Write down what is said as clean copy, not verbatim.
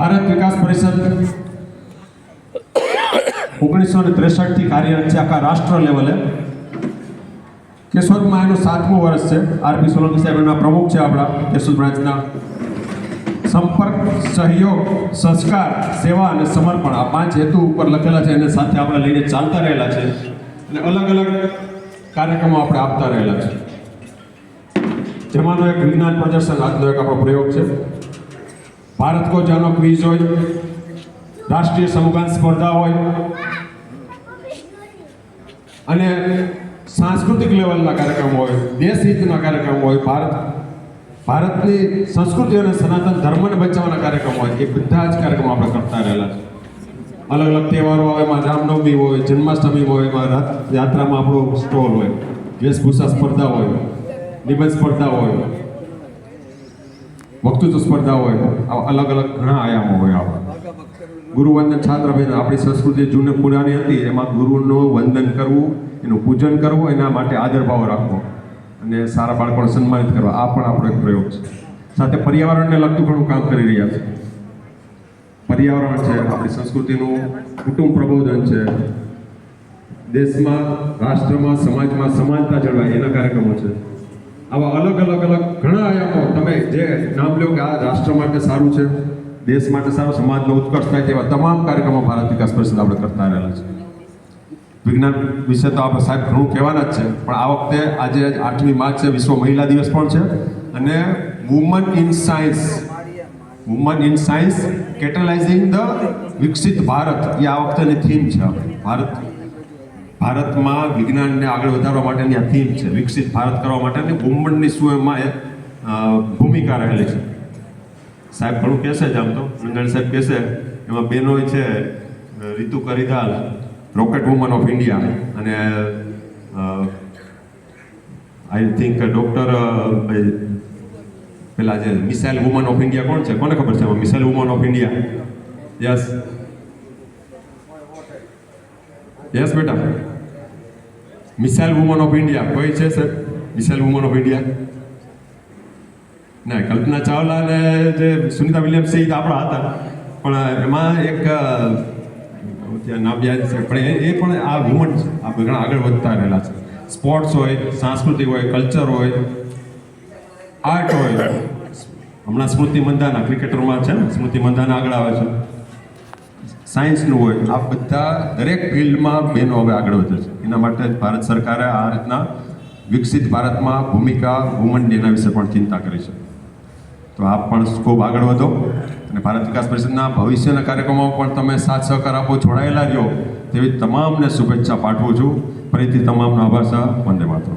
ભારત વિકાસ પરિષદ 1963 થી કાર્યરત છે આખા રાષ્ટ્ર લેવલે. કેશોદમાં એનું 7મું વર્ષ છે. આરપી સોલંકી સાહેબ એમના પ્રમુખ છે આપણા કેશોદ બ્રાન્ચના. સંપર્ક, સહયોગ, સંસ્કાર, સેવા અને સમર્પણ આ 5 હેતુ ઉપર લખેલા છે. એને સાથે આપણે લઈને ચાલતા રહેલા છે અને અલગ અલગ કાર્યક્રમો આપણે આપતા રહેલા છે. જેમાંનો એક વિજ્ઞાન પ્રદર્શન આજનો એક આપણો પ્રયોગ છે. ભારત કો જાનો ક્વિઝ હોય, રાષ્ટ્રીય સમૂહગાન સ્પર્ધા હોય અને સાંસ્કૃતિક લેવલના કાર્યક્રમો હોય, દેશ હિતના કાર્યક્રમો હોય, ભારતની સંસ્કૃતિ અને સનાતન ધર્મને બચાવવાના કાર્યક્રમો હોય, એ બધા જ કાર્યક્રમો આપણે કરતા રહેલા છે. અલગ અલગ તહેવારો આવે, એમાં રામનવમી હોય, જન્માષ્ટમી હોય, એમાં યાત્રામાં આપણો સ્ટોલ હોય, વેશભૂષા સ્પર્ધા હોય, નિબંધ સ્પર્ધા હોય, વક્તૃત્વ સ્પર્ધા હોય, અલગ અલગ ઘણા આયામો હોય. આપણા ગુરુવંદન છાત્રભેદ આપણી સંસ્કૃતિ જૂની પુરાણી હતી, એમાં ગુરુનું વંદન કરવું, એનું પૂજન કરવું, એના માટે આદરભાવ રાખવો અને સારા બાળકોને સન્માનિત કરવા, આ પણ આપણો એક પ્રયોગ છે. સાથે પર્યાવરણને લગતું ઘણું કામ કરી રહ્યા છે. પર્યાવરણ છે, આપણી સંસ્કૃતિનું કુટુંબ પ્રબોધન છે, દેશમાં, રાષ્ટ્રમાં, સમાજમાં સમાનતા જળવાય એના કાર્યક્રમો છે. આવા અલગ ઘણા આયામો તમે જે નામ લો કે આ રાષ્ટ્ર માટે સારું છે, દેશ માટે સારું, સમાજનો ઉત્કર્ષ થાય તેવા તમામ કાર્યક્રમો ભારત વિકાસ પરિષદ આપણે કરતા રહેલા છે. વિજ્ઞાન વિશે તો આપણે સાહેબ ઘણું કહેવાના જ છે, પણ આ વખતે આજે 8મી માર્ચ છે, વિશ્વ મહિલા દિવસ પણ છે અને વુમન ઇન સાયન્સ કેટેલાઇઝિંગ ધ વિકસિત ભારત એ આ વખતેની થીમ છે. ભારતમાં વિજ્ઞાનને આગળ વધારવા માટેની આ થીમ છે. વિકસિત ભારત કરવા માટેની વુમનની શું એમાં ભૂમિકા રહેલી છે. સાહેબ ઘણું કહેશે જ, આમ તો નંદાણી સાહેબ કહેશે. એમાં બહેનો છે રીતુ કરીદાલ, રોકેટ વુમન ઓફ ઇન્ડિયા, અને આઈ થિંક ડૉક્ટર પેલા જે મિસાઇલ વુમન ઓફ ઇન્ડિયા કોણ છે, કોને ખબર છે missile woman of India? Yes બેટા, મિસાઇલ વુમન ઓફ ઇન્ડિયા કોઈ છે sir? Missile woman of India ના, કલ્પના ચાવલા અને જે સુનિતા વિલિયમ્સ છે એ આપણા હતા, પણ એમાં એક નામ યાદ છે, પણ એ પણ આ વુમન છે. આ ઘણા આગળ વધતા રહેલા છે. સ્પોર્ટ્સ હોય, સાંસ્કૃતિક હોય, કલ્ચર હોય, આર્ટ હોય. હમણાં સ્મૃતિ મંદાના ક્રિકેટરમાં છે ને, સ્મૃતિ મંદાના આગળ આવે છે. સાયન્સનું હોય, આ બધા દરેક ફિલ્ડમાં બહેનો હવે આગળ વધે છે. એના માટે ભારત સરકારે આ રીતના વિકસિત ભારતમાં ભૂમિકા વુમન ડેના વિશે પણ ચિંતા કરી છે. તો આપ પણ ખૂબ આગળ વધો અને ભારત વિકાસ પરિષદના ભવિષ્યના કાર્યક્રમોમાં પણ તમે સાથ સહકાર આપો, જોડાયેલા રહ્યો તેવી તમામને શુભેચ્છા પાઠવું છું. ફરીથી તમામનો આભાર. વંદે માતરમ.